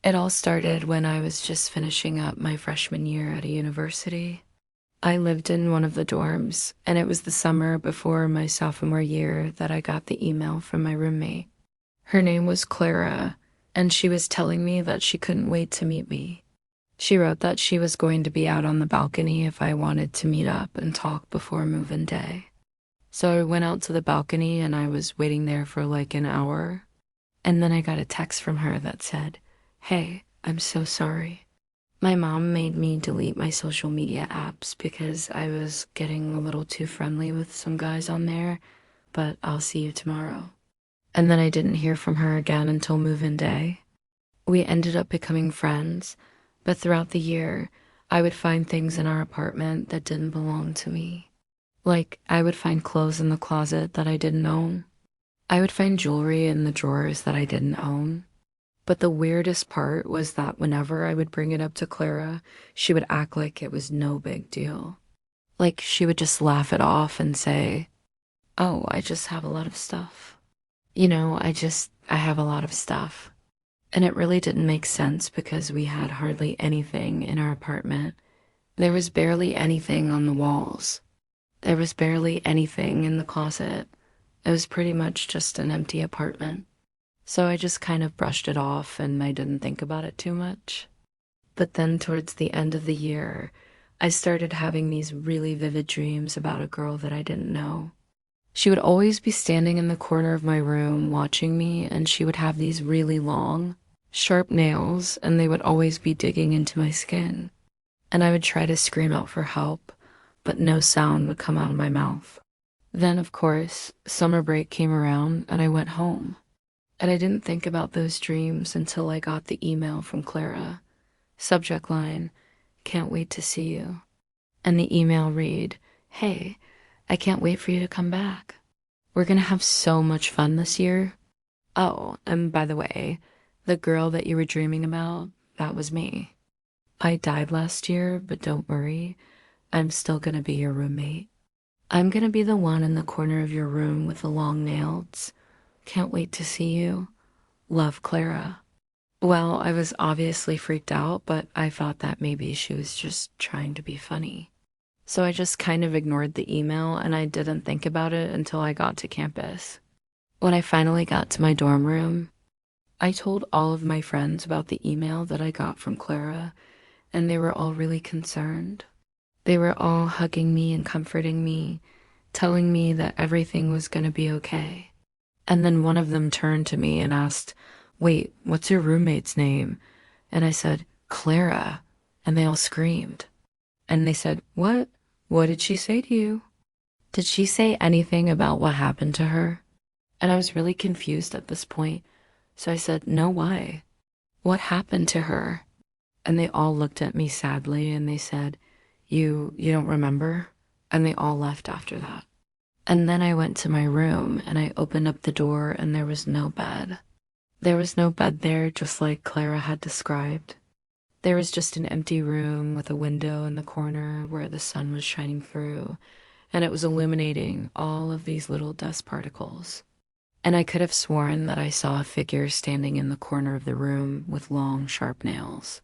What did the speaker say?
It all started when I was just finishing up my freshman year at a university. I lived in one of the dorms, and it was the summer before my sophomore year that I got the email from my roommate. Her name was Clara, and she was telling me that she couldn't wait to meet me. She wrote that she was going to be out on the balcony if I wanted to meet up and talk before move-in day. So I went out to the balcony and I was waiting there for like an hour. And then I got a text from her that said, "Hey, I'm so sorry. My mom made me delete my social media apps because I was getting a little too friendly with some guys on there, but I'll see you tomorrow." And then I didn't hear from her again until move-in day. We ended up becoming friends, but throughout the year, I would find things in our apartment that didn't belong to me. Like, I would find clothes in the closet that I didn't own. I would find jewelry in the drawers that I didn't own. But the weirdest part was that whenever I would bring it up to Clara, she would act like it was no big deal. Like, she would just laugh it off and say, "Oh, I just have a lot of stuff. I have a lot of stuff." And it really didn't make sense because we had hardly anything in our apartment. There was barely anything on the walls. There was barely anything in the closet. It was pretty much just an empty apartment. So I just kind of brushed it off and I didn't think about it too much. But then towards the end of the year, I started having these really vivid dreams about a girl that I didn't know. She would always be standing in the corner of my room watching me, and she would have these really long, sharp nails, and they would always be digging into my skin. And I would try to scream out for help, but no sound would come out of my mouth. Then, of course, summer break came around and I went home. And I didn't think about those dreams until I got the email from Clara. Subject line, "Can't wait to see you." And the email read, "Hey, I can't wait for you to come back. We're gonna have so much fun this year. Oh, and by the way, the girl that you were dreaming about, that was me. I died last year, but don't worry, I'm still gonna be your roommate. I'm gonna be the one in the corner of your room with the long nails. Can't wait to see you. Love, Clara." Well, I was obviously freaked out, but I thought that maybe she was just trying to be funny. So I just kind of ignored the email and I didn't think about it until I got to campus. When I finally got to my dorm room, I told all of my friends about the email that I got from Clara, and they were all really concerned. They were all hugging me and comforting me, telling me that everything was going to be okay. And then one of them turned to me and asked, "Wait, what's your roommate's name?" And I said, "Clara." And they all screamed. And they said, "What? What did she say to you? Did she say anything about what happened to her?" And I was really confused at this point. So I said, "No, why? What happened to her?" And they all looked at me sadly and they said, You don't remember?" And they all left after that. And then I went to my room and I opened up the door and there was no bed. There was no bed there, just like Clara had described. There was just an empty room with a window in the corner where the sun was shining through, and it was illuminating all of these little dust particles. And I could have sworn that I saw a figure standing in the corner of the room with long, sharp nails.